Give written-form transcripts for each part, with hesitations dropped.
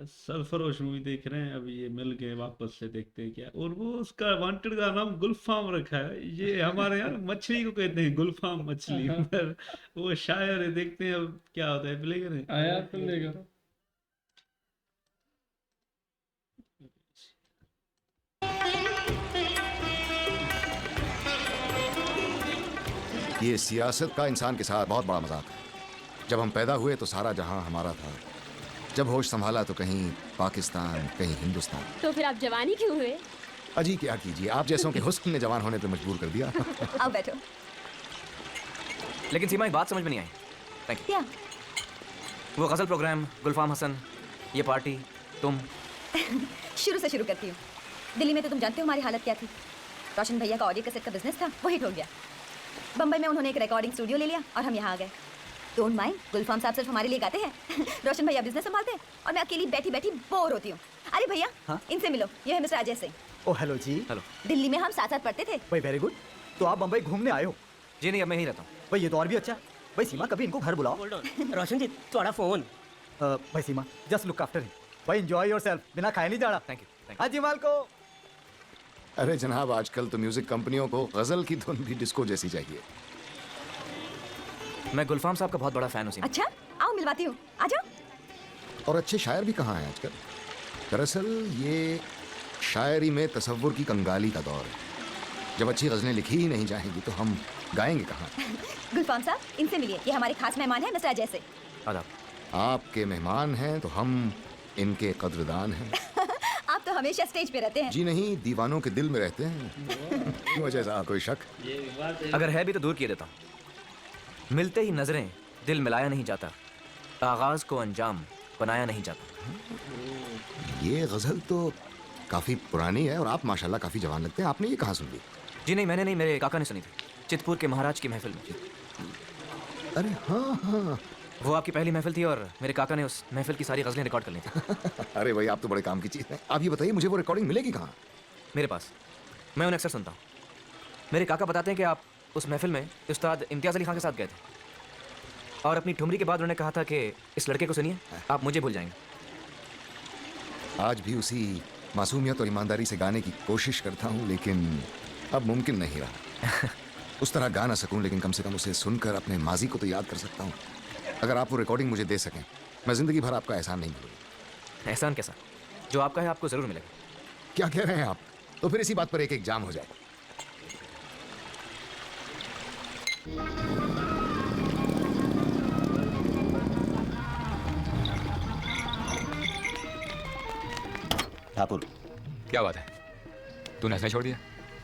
Sarfarosh movie देख रहे हैं, अभी ये मिल गए, वापस से देखते हैं क्या। और वो उसका वांटेड का नाम गुलफाम रखा है, ये हमारे यहाँ मछली को कहते हैं गुलफाम मछली। पर वो शायर है, देखते हैं अब क्या होता है, प्ले करें। आया तुम ले करो। ये सियासत का इंसान के साथ बहुत बड़ा मजाक है। जब हम पैदा हुए तो सारा जहां हमारा था, जब होश संभाला तो कहीं पाकिस्तान, कहीं हिंदुस्तान। तो फिर आप जवानी क्यों हुए? अजी क्या कीजिए, आप जैसों के हुस्न ने जवान होने पे मजबूर कर दिया। आओ बैठो। लेकिन सीमा, एक बात समझ में नहीं आई। Thank you. क्या? वो गजल प्रोग्राम, गुलफाम हसन, ये पार्टी, तुम। शुरू से शुरू करती हूँ। दिल्ली में तो तुम जानते हो हमारी हालत क्या थी। रोशन भैया का ऑडियो कैसेट का बिजनेस था, वो हिट हो गया। बम्बई में उन्होंने एक रिकॉर्डिंग स्टूडियो ले लिया और हम यहाँ आ गए। डोंट माइंड, गुलफाम साहब सिर्फ हमारे लिए गाते हैं। रोशन भैया बिजनेस संभालते हैं और मैं अकेली बैठी बैठी बोर होती हूँ। अरे भैया, हाँ? इनसे मिलो, ये है मिस्टर अजय सिंह। ओ हेलो जी। हेलो। दिल्ली में हम साथ साथ पढ़ते थे। भाई वेरी गुड। तो आप बम्बई घूमने आए हो? जी नहीं, अब मैं ही रहता हूँ। भाई ये तो और भी अच्छा। भाई सीमा, कभी इनको घर बुलाओ। रोशन जी थोड़ा फोन। भाई सीमा, जस्ट लुक आफ्टर हिम। भाई एंजॉय योरसेल्फ, बिना खाए नहीं जाना। Thank you. हाँ जी मालको। अरे जनाब, आजकल तो म्यूजिक कंपनियों को गजल की धुन भी डिस्को जैसी चाहिए। मैं गुलफाम साहब का बहुत बड़ा फैन हूँ सीमा। अच्छा, आओ मिलवाती हूँ, आ जाओ। और अच्छे शायर भी कहाँ हैं आजकल। दरअसल ये शायरी में तसव्वुर की कंगाली का दौर है। जब अच्छी गजलें लिखी ही नहीं जाएंगी तो हम गाएंगे कहाँ। गुलफाम साहब, इनसे मिलिए, ये हमारे खास मेहमान हैं मिस्टर अजय सिंह। आदाब। आपके मेहमान हैं तो हम इनके कद्रदान हैं। आप तो हमेशा स्टेज पे रहते हैं। जी नहीं, दीवानों के दिल में रहते हैं। क्यों अजय साहब, कोई शक? ये बात है। अगर है भी तो दूर किए देता हूँ। मिलते ही नजरें, दिल मिलाया नहीं जाता, आगाज को अंजाम बनाया नहीं जाता। ये गजल तो काफी पुरानी है और आप माशाल्लाह काफी जवान लगते हैं। आपने ये कहाँ सुन ली? जी नहीं, मैंने नहीं, मेरे काका ने सुनी थी, चितपुर के महाराज की महफिल में। अरे हाँ हाँ। वो आपकी पहली महफिल थी और मेरे काका ने उस महफिल की सारी गजलें रिकॉर्ड कर ली थी। अरे भाई, आप तो बड़े काम की चीज है। आप ये बताइए, मुझे वो रिकॉर्डिंग मिलेगी कहाँ? मेरे पास, मैं उन्हें अक्सर सुनता हूँ। मेरे काका बताते हैं कि आप उस महफिल में उस्ताद इम्तियाज़ अली खान के साथ गए थे और अपनी ठुमरी के बाद उन्होंने कहा था कि इस लड़के को सुनिए, आप मुझे भूल जाएंगे। आज भी उसी मासूमियत और ईमानदारी से गाने की कोशिश करता हूँ, लेकिन अब मुमकिन नहीं रहा। उस तरह गा ना सकूं, लेकिन कम से कम उसे सुनकर अपने माजी को तो याद कर सकता हूँ। अगर आप वो रिकॉर्डिंग मुझे दे सकें, मैं जिंदगी भर आपका एहसान नहीं भूलूंगा। एहसान कैसा? जो आपका है आपको ज़रूर मिलेगा। क्या कह रहे हैं आप? तो फिर इसी बात पर एक एक जाम हो जाए। ठाकुर, क्या बात है, तूने हंसना छोड़ दिया?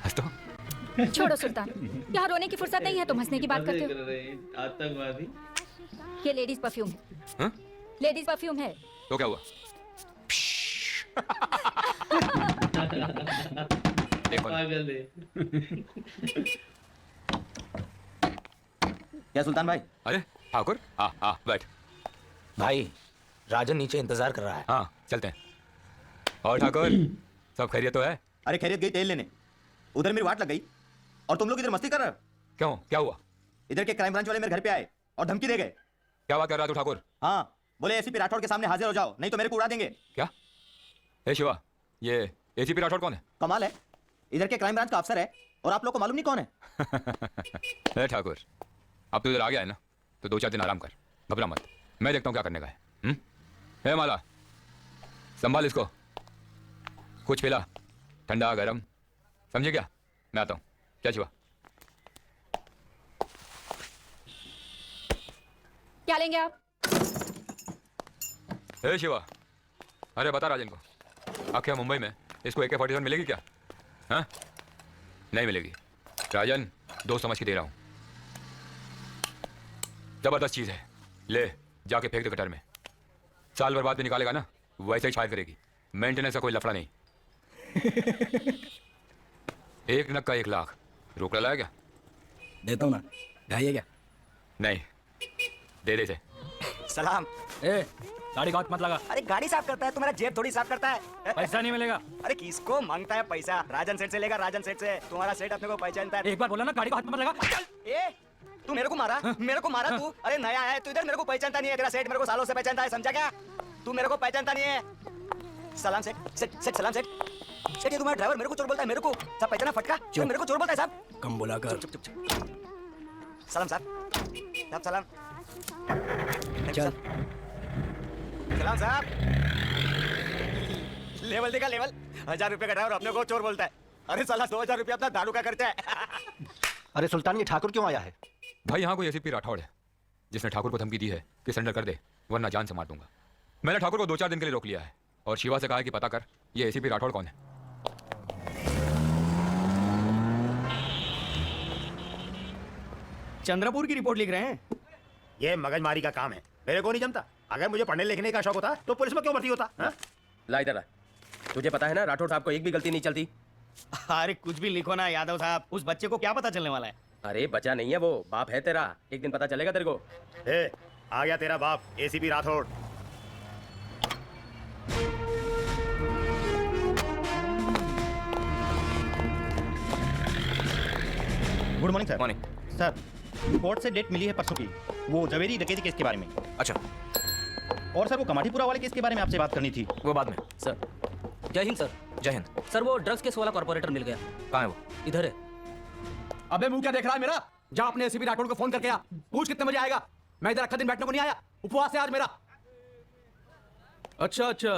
हंस तो। छोड़ो सुल्तान, यहाँ रोने की फुर्सत नहीं है, तुम हंसने की बात मजे करते कर हो। रहे हैं आतंकवादी। ये लेडीज परफ्यूम है। हाँ? लेडीज परफ्यूम है। तो क्या हुआ? देखो ना। पागल है। क्या सुल्तान भाई? अरे ठाकुर, हाँ हाँ बैठ। भाई राजन नीचे इंतजार कर रहा है। हाँ चलते हैं। और ठाकुर, सब खैरियत तो है? अरे खैरियत गई तेल लेने, उधर मेरी वाट लग गई और तुम लोग इधर मस्ती कर रहे हो। क्यों, क्या हुआ? इधर के क्राइम ब्रांच वाले मेरे घर पे आए और धमकी दे गए। क्या बात कर रहा तू ठाकुर? हाँ, बोले एसीपी राठौड़ के सामने हाजिर हो जाओ, नहीं तो मेरे को उड़ा देंगे। क्या? ए शिवा, ये एसीपी राठौड़ कौन है? कमाल है, इधर के क्राइम ब्रांच का अफसर है और आप लोग को मालूम नहीं कौन है। ए ठाकुर, अब तू इधर आ गया है ना, तो 2-4 दिन आराम कर, घबरा मत। मैं देखता हूँ क्या करने का है। ए माला, संभाल इसको, कुछ पिला, ठंडा गरम, समझे क्या? मैं आता हूँ। क्या शिवा? क्या लेंगे आप? ए शिवा, अरे बता राजन को, आखिर मुंबई में इसको AK-47 मिलेगी क्या? हाँ? नहीं मिलेगी। राजन, दोस्त समझ के दे रहा हूँ। जबरदस्त चीज़ है, ले जाके फेंक दे गटर में। साल भर बाद भी निकालेगा ना, वैसे ही फायर करेगी। मेंटेनेंस का कोई लफड़ा नहीं। एक नग का 1 लाख। रोक लाया क्या? देता हूँ ना, ढाइए क्या? नहीं, दे दे से। सलाम। ए, गाड़ी का हाथ मत लगा। अरे गाड़ी साफ करता है, तुम्हारा जेब थोड़ी साफ करता है। पैसा नहीं मिलेगा। अरे किसको मांगता है पैसा? राजन सेठ से लेगा, राजन सेठ से। तुम्हारा सेठ अपने को पहचानता है। एक बार बोला ना, गाड़ी का हाथ मत लगा। ए, तू मेरे को मारा? मेरे को मारा तू? अरे नया है तू इधर, मेरे को पहचानता नहीं है। तेरा सेठ मेरे को सालों से पहचानता है, समझा क्या? तू मेरे को पहचानता नहीं है। सलाम सेठ, सेठ सेठ सलाम सेठ। सेठ ये तुम्हारा ड्राइवर मेरे को चोर बोलता है, मेरे को सब पहचाना फटका, ये मेरे को चोर बोलता है साहब। कम बोला कर। चुप चुप चुप। सलाम साहब, साहब सलाम। चल। सलाम साहब। लेवल देखा लेवल, 1000 रुपए का ड्राइवर अपने को चोर बोलता है। अरे साला 2000 रुपया अपना दारू का खर्चा है। अरे सुल्तान, ये ठाकुर क्यों आया है? भाई यहाँ कोई एसीपी राठौड़ है जिसने ठाकुर को धमकी दी है कि सरेंडर कर दे वरना जान से मार दूंगा। मैंने ठाकुर को 2-4 दिन के लिए रोक लिया है और शिवा से कहा है कि पता कर ये एसीपी राठौड़ कौन है। चंद्रपुर की रिपोर्ट लिख रहे हैं। ये मगजमारी का काम है, मेरे को नहीं जमता। अगर मुझे पढ़ने लिखने का शौक होता तो पुलिस में क्यों भर्ती होता? हाँ? ला इधर ला। तुझे पता है ना राठौड़ साहब को एक भी गलती नहीं चलती। अरे कुछ भी लिखो ना यादव साहब, उस बच्चे को क्या पता चलने वाला है। अरे बचा नहीं है वो, बाप है तेरा। एक दिन पता चलेगा तेरे को। ए, आ गया तेरा बाप ACP Rathore. Good morning sir. Morning. Sir, court से डेट मिली है परसों की, वो जवेरी डकैती केस के बारे में। अच्छा, और सर वो कमाटीपुरा वाले केस के बारे में आपसे बात करनी थी। वो बाद में। सर जय हिंद सर। जय हिंद। सर वो ड्रग्स केस वाला कॉर्पोरेटर मिल गया। कहाँ है वो? इधर है। अबे मुंह क्या देख रहा है मेरा? जा अपने एसीपी राठौड़ को फोन करके आ, पूछ कितने बजे आएगा। मैं इधर अक्खा दिन बैठने को नहीं आया, उपवास है आज मेरा। अच्छा अच्छा,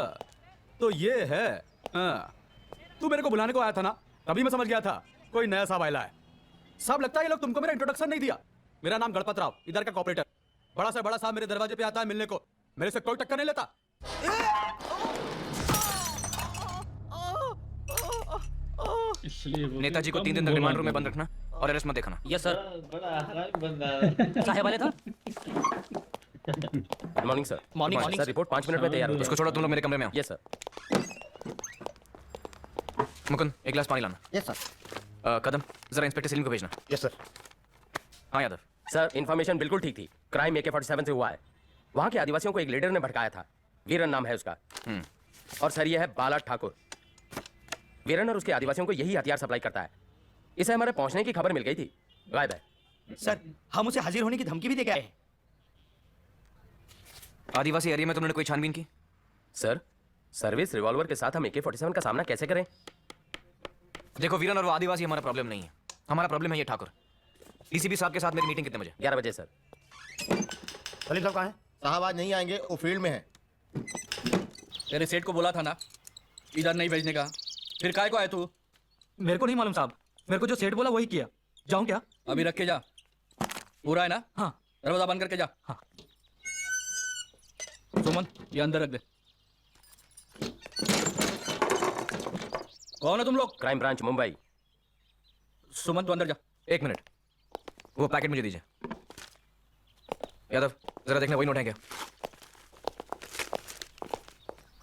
तो ये है। हाँ, तू मेरे को बुलाने को आया था ना, तभी मैं समझ गया था कोई नया साहब आया है। सब लगता है ये लोग तुमको मेरा इंट्रोडक्शन नहीं दिया। मेरा नाम गणपत राव, इधर का कॉपरेटर। बड़ा से बड़ा साहब मेरे दरवाजे पे आता है मिलने को, मेरे से कोई टक्कर नहीं लेता। इसलिए वो नेताजी को कम 3 दिन तक बोला रिमांड रूम में करो। बंद रखना और अरेस्ट मत देखना। Yes sir. बड़ा हरामी बंदा है। साहेब वाले था। Good morning sir. Morning morning sir report 5 minute में तैयार हो इसको छोड़ो, तुम लोग मेरे कमरे में आओ। Yes sir. मुकुंद, एक गिलास पानी लाना। Yes sir. कदम, जरा इंस्पेक्टर सलीम को भेजना। Yes sir. हाँ यादव। सर इन्फॉर्मेशन बिल्कुल ठीक थी। क्राइम AK-47 से हुआ है। वहाँ के आदिवासियों को एक लीडर ने भड़काया था, वीरन नाम है उसका। और सर ये है बाला ठाकुर। वीरन और उसके आदिवासियों को यही हथियार सप्लाई करता है। इसे हमारे पहुंचने की खबर मिल गई थी, गायब है। सर हम उसे हाजिर होने की धमकी भी दे के आए हैं। आदिवासी एरिया में तुमने कोई छानबीन की? सर सर्विस रिवॉल्वर के साथ हम AK-47 का सामना कैसे करें? देखो वीरन और वो आदिवासी हमारा प्रॉब्लम नहीं है, हमारा प्रॉब्लम है ये ठाकुर। डीसीपी साहब के साथ मेरी मीटिंग कितने बजे? 11 बजे सर। सलीम साहब कहाँ हैं? साहब आज नहीं आएंगे, वो फील्ड में है। तेरे सेठ को बोला था ना इधर नहीं भेजने का, फिर काय को आए तू? मेरे को नहीं मालूम साहब, मेरे को जो सेठ बोला वही किया। जाऊं क्या? अभी रख के जा। पूरा है ना? हाँ। दरवाजा बंद करके जा। हाँ। सुमन ये अंदर रख दे। कौन है तुम लोग? Crime branch Mumbai. सुमन तू अंदर जा। 1 मिनट, वो पैकेट मुझे दीजिए। यादव जरा देखना वही नोट है क्या?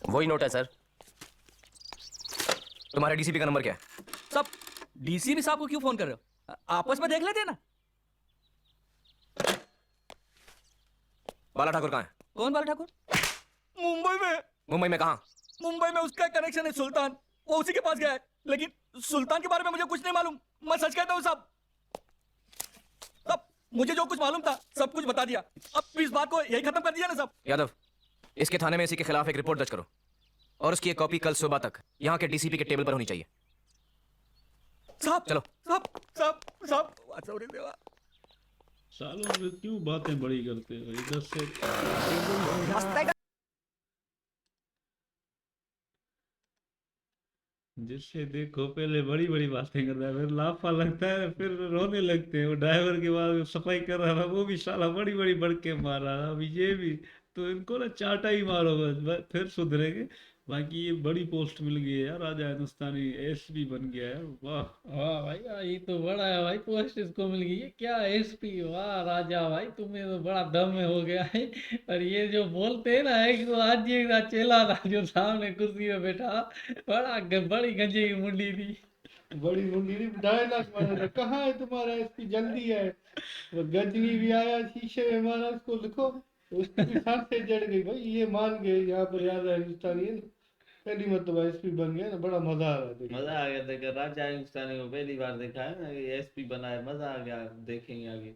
वही नोट है सर। तुम्हारे डीसीपी का नंबर क्या है? सब डीसीपी साहब को क्यों फोन कर रहे हो? आपस में देख लेते हैं ना। बाला ठाकुर कहाँ है? कौन बाला ठाकुर? मुंबई में। मुंबई में कहाँ? मुंबई में उसका कनेक्शन है सुल्तान, वो उसी के पास गया है। लेकिन सुल्तान के बारे में मुझे कुछ नहीं मालूम, मैं सच कहता हूँ साहब। अब मुझे जो कुछ मालूम था सब कुछ बता दिया, अब इस बात को यही खत्म कर दिया ना साहब। यादव इसके थाने में इसी के खिलाफ एक रिपोर्ट दर्ज करो और उसकी एक कॉपी कल सुबह तक यहाँ के डीसीपी के टेबल पर होनी चाहिए। साहब चलो। साहब साहब साहब सॉरी देवा। सालों में क्यों बातें बड़ी करते हो इधर से? जिससे देखो पहले बड़ी बड़ी बातें कर रहा है, फिर लाफा लगता है, फिर रोने लगते हैं। वो ड्राइवर के बाद सफाई कर रहा था, वो भी साला बड़ी बड़ी बढ़ के मार रहा था। अभी ये भी तो इनको ना चाटा ही मारो बस, फिर सुधरेंगे। बाकी ये बड़ी पोस्ट मिल गई है यार, राजा हिंदुस्तानी एसपी बन गया है। वाह वाह भाई वाह, ये तो बड़ा है भाई, पोस्ट इसको मिल गई है। क्या एसपी, वाह राजा भाई, तुम्हें तो बड़ा दम में हो गया है। और ये जो बोलते हैं ना, एक तो आज ये एक चेला था जो सामने कुर्सी में बैठा, बड़ी गंजे की मुंडी थी, बड़ी मुंडी थी, डायलॉग मारा, कहाँ है तुम्हारा एसपी, जल्दी है। वो गजनी भी आया, शीशे में मारा, उसको लिखो, उसकी भी सांसें जड़ गई। भाई ये मान गए यहाँ पर राजा हिंदुस्तानी है, पहली मतलब एसपी बन गया ना, बड़ा मजा आ रहा। मजा आ गया देखकर। राजा हिंदुस्तानी को पहली बार देखा है ना, एसपी बना है, मजा आ गया। देखेंगे आगे।